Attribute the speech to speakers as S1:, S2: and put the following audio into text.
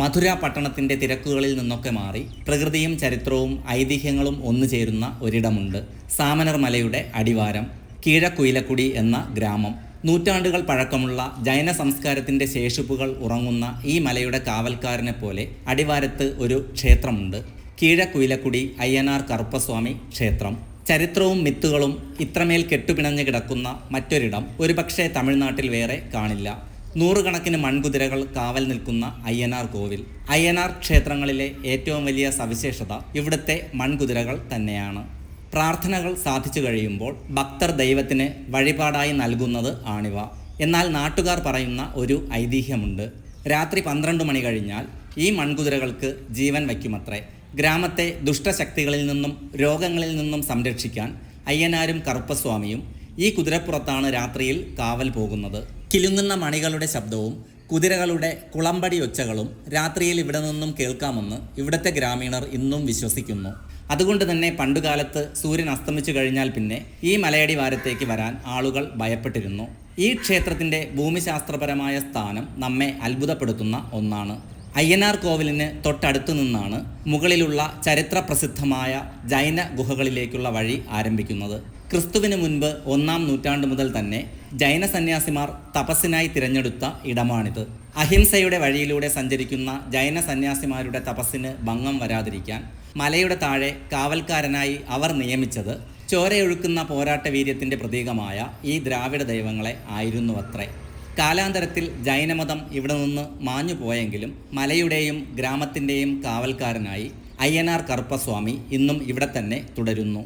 S1: മധുര പട്ടണത്തിൻ്റെ തിരക്കുകളിൽ നിന്നൊക്കെ മാറി പ്രകൃതിയും ചരിത്രവും ഐതിഹ്യങ്ങളും ഒന്നുചേരുന്ന ഒരിടമുണ്ട്. സാമനർ മലയുടെ അടിവാരം, കീഴക്കുയിലക്കുടി എന്ന ഗ്രാമം. നൂറ്റാണ്ടുകൾ പഴക്കമുള്ള ജൈന സംസ്കാരത്തിൻ്റെ ശേഷിപ്പുകൾ ഉറങ്ങുന്ന ഈ മലയുടെ കാവൽക്കാരനെ പോലെ അടിവാരത്ത് ഒരു ക്ഷേത്രമുണ്ട്. കീഴക്കുയിലക്കുടി അയ്യനാർ കറുപ്പസ്വാമി ക്ഷേത്രം. ചരിത്രവും മിത്തുകളും ഇത്രമേൽ കെട്ടുപിണഞ്ഞു കിടക്കുന്ന മറ്റൊരിടം ഒരുപക്ഷെ തമിഴ്നാട്ടിൽ വേറെ കാണില്ല. നൂറുകണക്കിന് മൺകുതിരകൾ കാവൽ നിൽക്കുന്ന അയ്യനാർ കോവിൽ. അയ്യനാർ ക്ഷേത്രങ്ങളിലെ ഏറ്റവും വലിയ സവിശേഷത ഇവിടുത്തെ മൺകുതിരകൾ തന്നെയാണ്. പ്രാർത്ഥനകൾ സാധിച്ചു കഴിയുമ്പോൾ ഭക്തർ ദൈവത്തിന് വഴിപാടായി നൽകുന്നത് ആണിവ. എന്നാൽ നാട്ടുകാർ പറയുന്ന ഒരു ഐതിഹ്യമുണ്ട്. രാത്രി 12 മണി കഴിഞ്ഞാൽ ഈ മൺകുതിരകൾക്ക് ജീവൻ വയ്ക്കുമത്രേ. ഗ്രാമത്തെ ദുഷ്ടശക്തികളിൽ നിന്നും രോഗങ്ങളിൽ നിന്നും സംരക്ഷിക്കാൻ അയ്യനാരും കറുപ്പസ്വാമിയും ഈ കുതിരപ്പുറത്താണ് രാത്രിയിൽ കാവൽ പോകുന്നത്. കിലുങ്ങുന്ന മണികളുടെ ശബ്ദവും കുതിരകളുടെ കുളമ്പടി ഒച്ചകളും രാത്രിയിൽ ഇവിടെ നിന്നും കേൾക്കാമെന്ന് ഇവിടുത്തെ ഗ്രാമീണർ ഇന്നും വിശ്വസിക്കുന്നു. അതുകൊണ്ട് തന്നെ പണ്ടുകാലത്ത് സൂര്യൻ അസ്തമിച്ചു കഴിഞ്ഞാൽ പിന്നെ ഈ മലയടിവാരത്തേക്ക് വരാൻ ആളുകൾ ഭയപ്പെട്ടിരുന്നു. ഈ ക്ഷേത്രത്തിൻ്റെ ഭൂമിശാസ്ത്രപരമായ സ്ഥാനം നമ്മെ അത്ഭുതപ്പെടുത്തുന്ന ഒന്നാണ്. അയ്യനാർ കോവിലിന് തൊട്ടടുത്തു നിന്നാണ് മുകളിലുള്ള ചരിത്ര പ്രസിദ്ധമായ ജൈന ഗുഹകളിലേക്കുള്ള വഴി ആരംഭിക്കുന്നത്. ക്രിസ്തുവിന് മുൻപ് 1-ാം നൂറ്റാണ്ട് മുതൽ തന്നെ ജൈന സന്യാസിമാർ തപസ്സിനായി തിരഞ്ഞെടുത്ത ഇടമാണിത്. അഹിംസയുടെ വഴിയിലൂടെ സഞ്ചരിക്കുന്ന ജൈന സന്യാസിമാരുടെ തപസ്സിന് ഭംഗം വരാതിരിക്കാൻ മലയുടെ താഴെ കാവൽക്കാരനായി അവർ നിയമിച്ചത് ചോരയൊഴുക്കുന്ന പോരാട്ട വീര്യത്തിൻ്റെ പ്രതീകമായ ഈ ദ്രാവിഡ ദൈവങ്ങളെ ആയിരുന്നുവത്രേ. കാലാന്തരത്തിൽ ജൈനമതം ഇവിടെ നിന്ന് മാഞ്ഞു പോയെങ്കിലും മലയുടെയും ഗ്രാമത്തിൻ്റെയും കാവൽക്കാരനായി അയ്യനാർ കറുപ്പസ്വാമി ഇന്നും ഇവിടെ തന്നെ തുടരുന്നു.